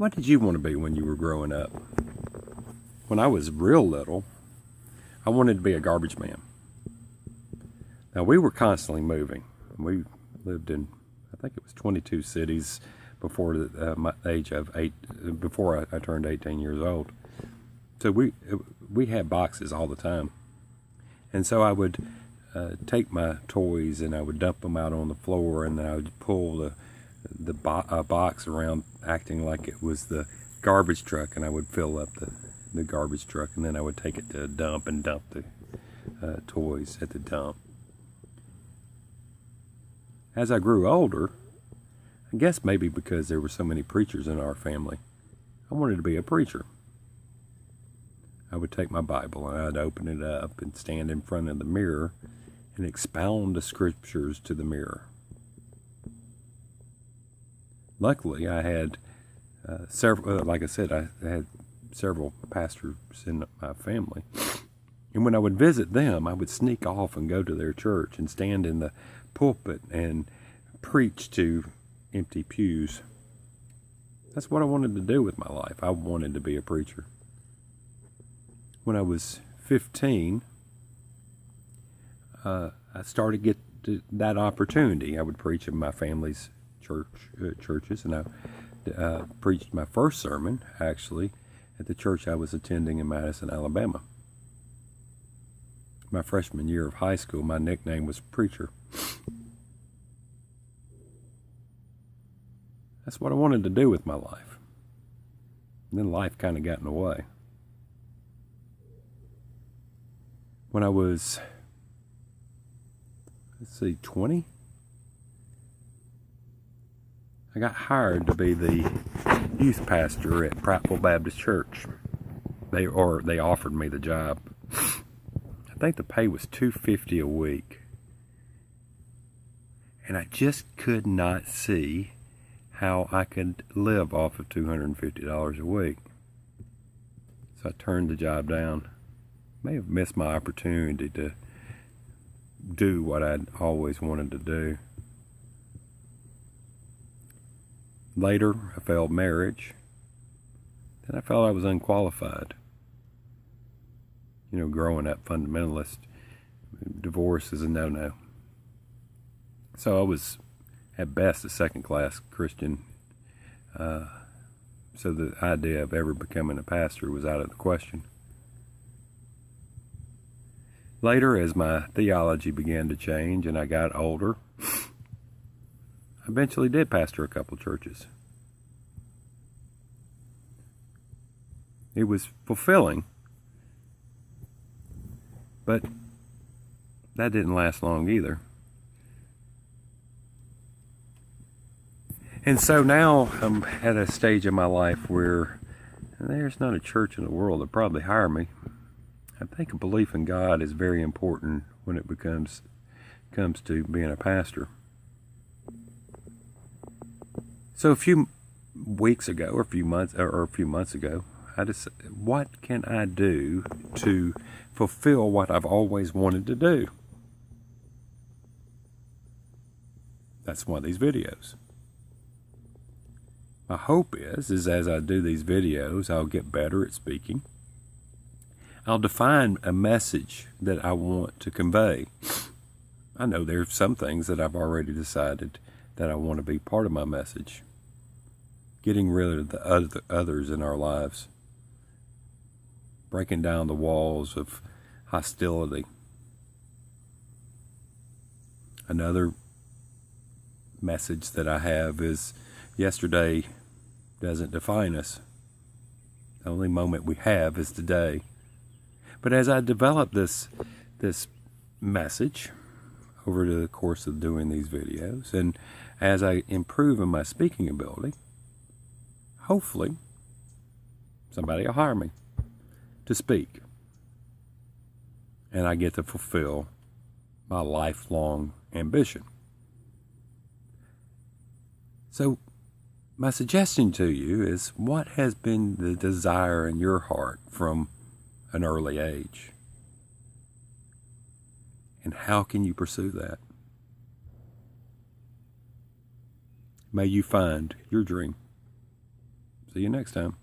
What did you want to be when you were growing up? When I was real little, I wanted to be a garbage man. Now, we were constantly moving. We lived in, I think it was 22 cities before my age of before I turned 18 years old. So we had boxes all the time. And so I would take my toys and I would dump them out on the floor, and then I would pull the box around, acting like it was the garbage truck, and I would fill up the garbage truck, and then I would take it to a dump and dump the toys at the dump. As I grew older, I guess maybe because there were so many preachers in our family, I wanted to be a preacher. I would take my Bible and I'd open it up and stand in front of the mirror and expound the scriptures to the mirror. Luckily, I had several, like I said, I had several pastors in my family. And when I would visit them, I would sneak off and go to their church and stand in the pulpit and preach to empty pews. That's what I wanted to do with my life. I wanted to be a preacher. When I was 15, I started to get that opportunity. I would preach in my family's churches, and I preached my first sermon, actually, at the church I was attending in Madison, Alabama. My freshman year of high school, my nickname was Preacher. That's what I wanted to do with my life. And then life kind of got in the way. When I was, 20, I got hired to be the youth pastor at Prattville Baptist Church. They offered me the job. I think the pay was $250 a week. And I just could not see how I could live off of $250 a week. So I turned the job down. May have missed my opportunity to do what I'd always wanted to do. Later, I failed marriage. Then I felt I was unqualified. Growing up fundamentalist, divorce is a no-no. So I was, at best, a second-class Christian. So the idea of ever becoming a pastor was out of the question. Later, as my theology began to change and I got older, I eventually did pastor a couple churches. It was fulfilling, but that didn't last long either. And so now I'm at a stage in my life where there's not a church in the world that probably hire me. I think a belief in God is very important when it comes to being a pastor. So a few weeks ago, or a few months ago, I decided, what can I do to fulfill what I've always wanted to do? That's one of these videos. My hope is as I do these videos, I'll get better at speaking. I'll define a message that I want to convey. I know there's some things that I've already decided that I want to be part of my message. Getting rid of the others in our lives. Breaking down the walls of hostility. Another message that I have is yesterday doesn't define us. The only moment we have is today. But as I develop this message over the course of doing these videos, and as I improve in my speaking ability, hopefully somebody will hire me to speak. And I get to fulfill my lifelong ambition. So my suggestion to you is, what has been the desire in your heart from an early age? And how can you pursue that? May you find your dream. See you next time.